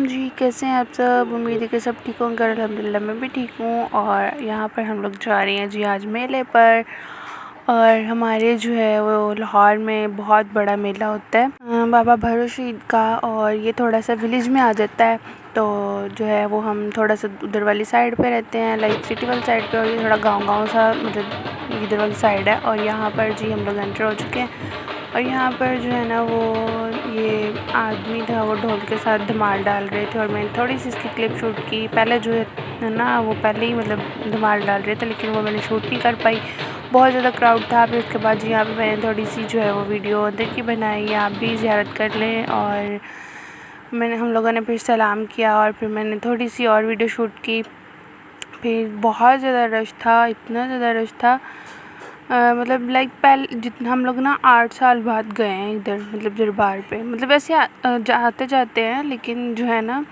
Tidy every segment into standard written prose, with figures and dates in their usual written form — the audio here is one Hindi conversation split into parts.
जी, कैसे हैं आप सब? उम्मीद है कि सब ठीक होंगे। अल्हम्दुलिल्लाह मैं भी ठीक हूँ। और यहाँ पर हम लोग जा रहे हैं जी आज मेले पर। और हमारे जो है वो लाहौर में बहुत बड़ा मेला होता है बाबा भरों शहीद का। और ये थोड़ा सा विलेज में आ जाता है, तो जो है वो हम थोड़ा सा उधर वाली साइड पे रहते हैं, लाइक सिटी वाली साइड पे। और ये थोड़ा गाँव सा मतलब इधर वाली साइड है। और यहाँ पर जी हम लोग एंटर हो चुके हैं। और यहाँ पर जो है ना वो ये आदमी था, वो ढोल के साथ धमाल डाल रहे थे। और मैंने थोड़ी सी इसकी क्लिप शूट की। पहले जो है ना वो पहले ही मतलब धमाल डाल रहे थे, लेकिन वो मैंने शूट नहीं कर पाई, बहुत ज़्यादा क्राउड था। फिर उसके बाद जी यहाँ पे मैंने थोड़ी सी जो है वो वीडियो अंदर की बनाई। आप भी ज़ियारत कर लें। और हम लोगों ने फिर सलाम किया और फिर मैंने थोड़ी सी और वीडियो शूट की। फिर बहुत ज़्यादा रश था, इतना ज़्यादा रश था मतलब लाइक पहले जितना हम लोग ना 8 साल बाद गए हैं इधर, मतलब दरबार पे। मतलब वैसे आते जाते हैं, लेकिन जो है ना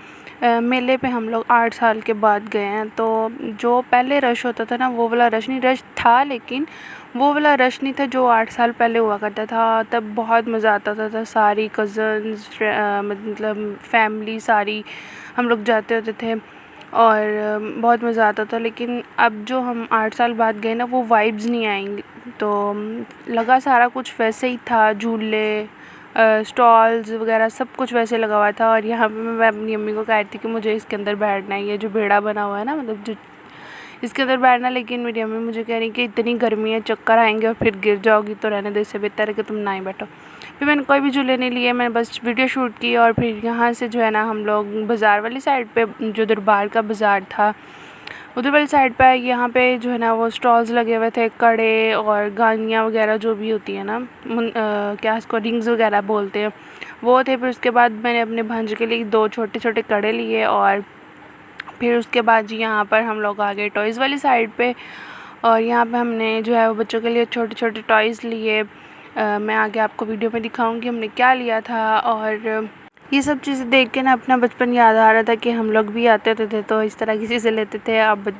मेले पे हम लोग 8 साल के बाद गए हैं। तो जो पहले रश होता था ना वो वाला रश नहीं, रश था लेकिन वो वाला रश नहीं था जो 8 साल पहले हुआ करता था। तब बहुत मज़ा आता था सारी कज़न्स मतलब फैमिली सारी हम लोग जाते होते थे और बहुत मज़ा आता था। लेकिन अब जो हम 8 साल बाद गए ना वो वाइब्स नहीं आएंगी। तो लगा सारा कुछ वैसे ही था, झूले स्टॉल्स वगैरह सब कुछ वैसे लगा हुआ था। और यहाँ पे मैं अपनी अम्मी को कह रही थी कि मुझे इसके अंदर बैठना है, ये जो बेड़ा बना हुआ है ना मतलब जो इसके अंदर बैठना। लेकिन मेरी अम्मी मुझे कह रही कि इतनी गर्मी है, चक्कर आएंगे और फिर गिर जाओगी, तो रहने दे, इससे बेहतर है कि तुम ना ही बैठो। फिर मैंने कोई भी झूले नहीं लिए, मैंने बस वीडियो शूट की। और फिर यहाँ से जो है ना हम लोग बाज़ार वाली साइड पे, जो दरबार का बाज़ार था उधर वाली साइड पे, यहाँ पे जो है ना वो स्टॉल्स लगे हुए थे, कड़े और गानियाँ वगैरह जो भी होती है ना क्या इसको रिंग्स वगैरह बोलते हैं, वो थे। फिर उसके बाद मैंने अपने भांजे के लिए 2 छोटे छोटे कड़े लिए। और फिर उसके बाद जी यहाँ पर हम लोग आ गए टॉयज़ वाली साइड पे। और यहाँ पे हमने जो है वो बच्चों के लिए छोटे छोटे टॉयज़ लिए। मैं आगे आपको वीडियो में दिखाऊंगी हमने क्या लिया था। और ये सब चीज़ें देख के ना अपना बचपन याद आ रहा था कि हम लोग भी आते होते थे तो इस तरह की चीज़ें लेते थे। अब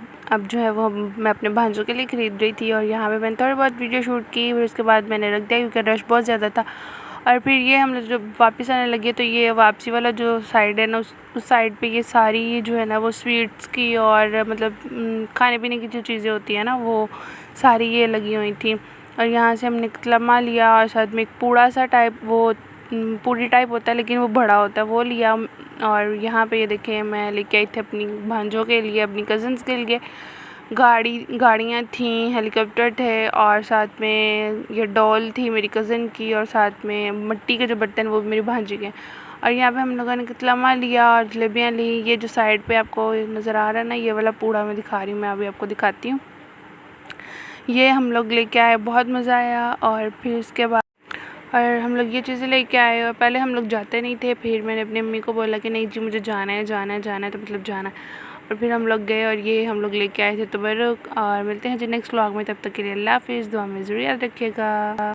जो है वो मैं अपने भांजों के लिए ख़रीद रही थी। और यहाँ पे मैंने थोड़ी बहुत वीडियो शूट की, फिर उसके बाद मैंने रख दिया क्योंकि रश बहुत ज़्यादा था। और फिर ये हम लोग जब वापस आने लगे तो ये वापसी वाला जो साइड है ना उस साइड पे ये सारी जो है ना वो स्वीट्स की और मतलब खाने पीने की जो चीज़ें होती है ना वो सारी ये लगी हुई थी। और यहाँ से हमने कतलम्मा लिया और साथ में एक पूड़ा सा टाइप, वो पूरी टाइप होता है लेकिन वो बड़ा होता है, वो लिया। और यहाँ पे ये देखें मैं लेके आई थी अपनी भांजों के लिए, अपनी कज़न्स के लिए गाड़ियाँ थीं, हेलीकॉप्टर थे और साथ में ये डॉल थी मेरी कज़न की। और साथ में मिट्टी के जो बर्तन वो भी मेरी भांजी के। और यहाँ पे हम लोगों ने कतलम्मा लिया और जलेबियाँ ली। ये जो साइड पे आपको नज़र आ रहा है ना ये वाला पूड़ा मैं दिखा रही हूँ, मैं अभी आपको दिखाती हूँ। ये हम लोग लेके आए, बहुत मज़ा आया। और फिर उसके बाद और हम लोग ये चीज़ें लेके आए। और पहले हम लोग जाते नहीं थे, फिर मैंने अपनी अम्मी को बोला कि नहीं जी मुझे जाना है जाना है जाना है, तो मतलब जाना है। और फिर हम लोग गए और ये हम लोग लेके आए थे तबरुक। और मिलते हैं जी नेक्स्ट व्लॉग में, तब तक के लिए अल्लाह हाफ़िज़। दुआ में ज़रूर याद रखिएगा।